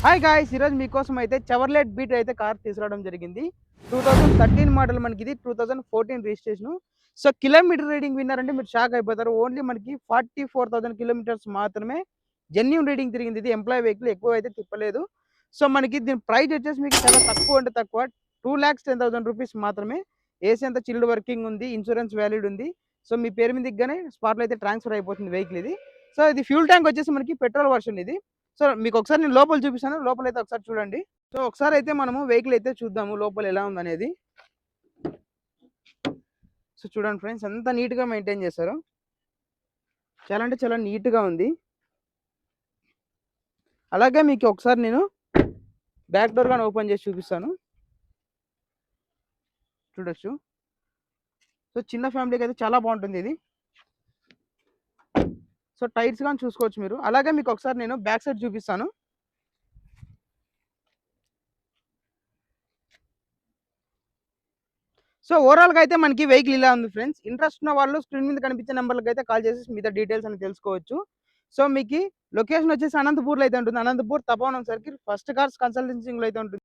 Hi guys, ఈరోజు మీకోసం అయితే చెవర్లెట్ బీట్ అయితే కార్ తీసుకురావడం జరిగింది. 2013 మోడల్, మనకి ఇది 2014 రిజిస్ట్రేషన్. సో కిలోమీటర్ రీడింగ్ విన్నారంటే మీరు షాక్ అయిపోతారు. ఓన్లీ మనకి 44,000 కిలోమీటర్స్ మాత్రమే జెన్యూన్ రీడింగ్ తిరిగింది. ఇది ఎంప్లాయ్ వెహికల్, ఎక్కువ అయితే తిప్పలేదు. సో మనకి దీని ప్రైస్ వచ్చేసి మీకు చాలా తక్కువ, అంటే తక్కువ 2,10,000 రూపీస్ మాత్రమే. ఏసీ అంతా చిల్డ్ వర్కింగ్ ఉంది, ఇన్సూరెన్స్ వ్యాలిడ్ ఉంది. సో మీ పేరు మీద దిగ్గానే స్పాట్లో అయితే ట్రాన్స్ఫర్ అయిపోతుంది వెహికల్ ఇది. సో ఇది ఫ్యూల్ ట్యాంక్ వచ్చేసి మనకి పెట్రోల్ వర్షన్ ఇది. సో మీకు ఒకసారి నేను లోపల చూపిస్తాను, లోపల అయితే ఒకసారి చూడండి. సో ఒకసారి అయితే మనము వెహికల్ అయితే చూద్దాము లోపల ఎలా ఉందనేది. సో చూడండి ఫ్రెండ్స్, ఎంత నీట్గా మెయింటైన్ చేశారు. చాలా అంటే చాలా నీట్గా ఉంది. అలాగే మీకు ఒకసారి నేను బ్యాక్ డోర్ కానీ ఓపెన్ చేసి చూపిస్తాను, చూడొచ్చు. సో చిన్న ఫ్యామిలీకి అయితే చాలా బాగుంటుంది ఇది. సో టైర్స్ కానీ చూసుకోవచ్చు మీరు. అలాగే మీకు ఒకసారి నేను బ్యాక్ సైడ్ చూపిస్తాను. సో ఓవరాల్గా అయితే మనకి వెహికల్ ఇలా ఉంది ఫ్రెండ్స్. ఇంట్రెస్ట్ ఉన్న వాళ్ళు స్క్రీన్ మీద కనిపించే నెంబర్లకు అయితే కాల్ చేసి మీద డీటెయిల్స్ అని తెలుసుకోవచ్చు. సో మీకు లొకేషన్ వచ్చేసి అనంతపూర్లో అయితే ఉంటుంది. Anantapur Tapovanam circle first cars కన్సల్టెన్సీలో అయితే ఉంటుంది.